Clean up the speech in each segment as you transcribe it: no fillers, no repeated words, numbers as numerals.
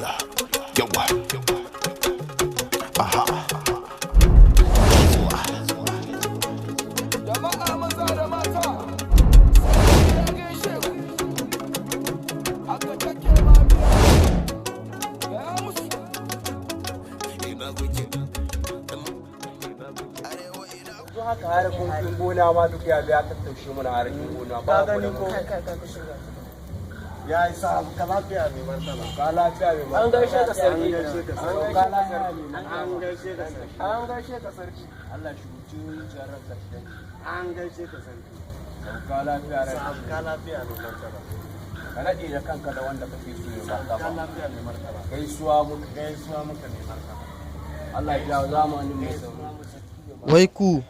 yawa aha jama'a maza da mata gaishe ku aka take mabiya ya musu ina kuke zo haka harkokin gona ma duk ya biya tattaushe muna harkokin gona ba gani ko ya yi sa ka lafiya mai martaba ka lafiya mai martaba an gaishe ka sarki an gaishe ka sarki an gaishe ka sarki Allah shi mutu jarar sarki an gaishe ka sarki ka lafiya rai ka lafiya mai martaba ka nade da kanka da wanda kake so ya martaba ka lafiya mai martaba gaisuwa muka mai martaba Allah ya jawo zamanin mai sauri wai ku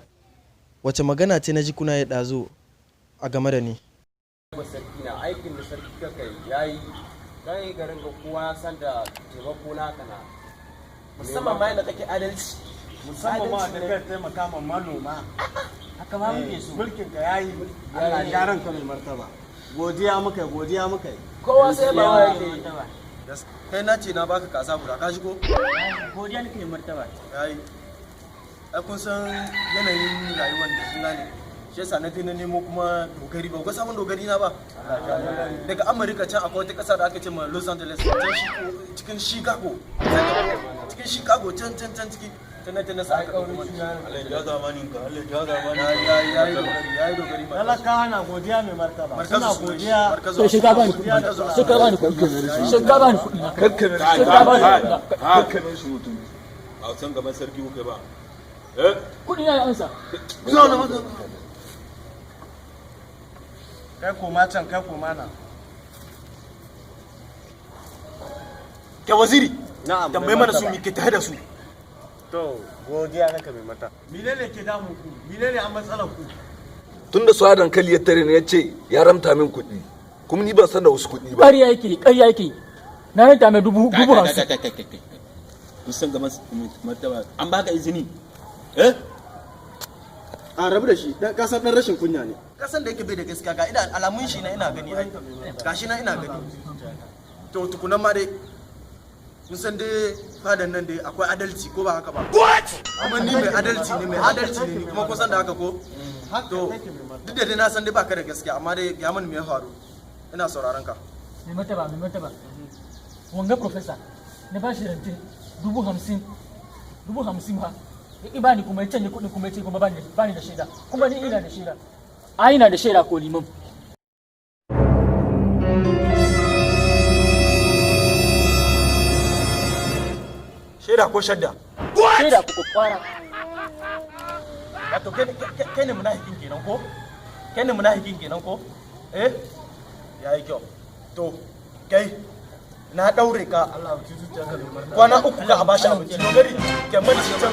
wace magana ce na ji kuna ya dazo a game da ni sarki na aikin da sarki kaka yayi kai garin ga kowa ya san da taimako naka na musamman ma yadda kake adalci musamman ma da kai taimaka ma manoma haka ma muke so mulkin ka yayi Allah jaran ka mai martaba godiya muka kowa sai ba wa yake kai na ce na baka kasa guda ka shigo godiya nake mai martaba yayi ai kun san yanayin rayuwar da suna ne shi yasa na je na nemo kuma dogari ba ga samun dogari na ba daga Amurka can akwai wata kasa da aka ce ma Los Angeles cikin Chicago can ciki tana sa aka kuma Allah ya zamanin ka yayi dogari ba talaka na godiya mai martaba suna godiya to shiga bani kuɗi kakkanin shi mutum a san gaban sarki kuka ba kuɗi na ansa zo na maza kai koma can kai koma na ke waziri na'am tambayi mana su ke tare da su to godiya naka mai mata menene ke damun ku menene an matsalar ku tunda su dankali ya tare ne ya ce ya ramta min kuɗi kuma ni ban san da wasu kuɗi ba ƙarya yake na ranta mai dubu 50 kun san gaban martaba an baka izini a rabu da shi dan kasar dan rashin kunya ne kasan da yake bai da gaskiya ga ina alamun shi na ina gani ai gashi na ina gani to tukunan ma dai kun san dai fadan nan dai akwai adalci ko ba haka ba kuma ni mai adalci ne ni kuma kun san da haka ko to duk da dai na san dai baka da gaskiya amma dai ya mani me ya faru ina sauraron ka mai martaba wanga professor na ba shi rance 50,000 ba ya ƙi bani kuma ya canje kuɗin kuma ya ce kuma bani da shaida kuma ni ina da shaida ina da shaida ko liman shaida ko shadda shaida ku kwara wato kai ne munafikin kenan ko yayi kyau to kai na daure ka kwana uku ka a bashi abinci dogari kyamma da shi can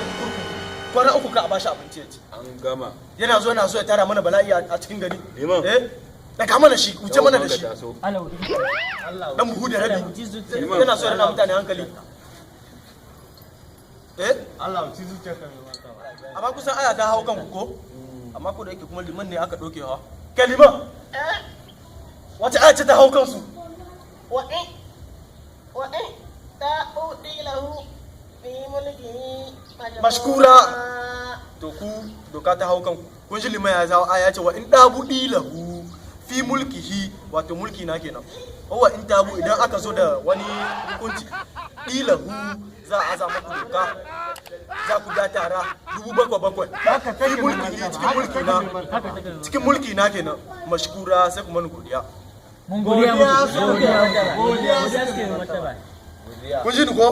kwana uku ka a bashi abinci ya ci an gama yana so ya tara mana bala'i a cikin gari daga mana shi wuce mana da shi dan buhu da rabi yana so ya rana mutane hankali Allah ci zuciyarka mai mata amma kusan aya ta hau kanku ko amma ko da yake kuma liman ne aka doke ha kai liman wace aya ce ta hau kansu وإن تأودي له في ملكه mashkura to ku doka ta hau kanku kun ji liman ya zawo aya ce wa in dabudi lahu fi mulkihi wato mulki na kenan wa in tabu idan aka zo da wani hukunci ilahu za a aza muku doka za ku ga tara 7,700 fi mulkihi cikin mulki na kenan mashkura sai kuma ni godiya mun godiya kun ji ni ko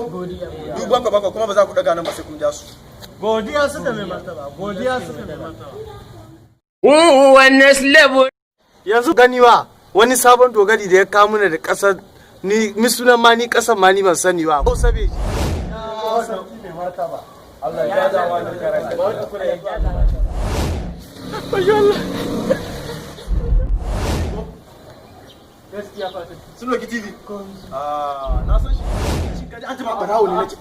7,700 kuma ba za ku daga nan ba sai kun ja su godiya suka mai martaba wannan slave yanzu ganiwa wani sabon dogari da ya kawo mana da kasar ni sunan ma ni kasar ma ni ban sani ba ko sabe sarki mai martaba Allah ya jaza wa da karanta ba ku kula da Allah gaskiya fa sun loki TV na san shi kaji an taba barawo ne nake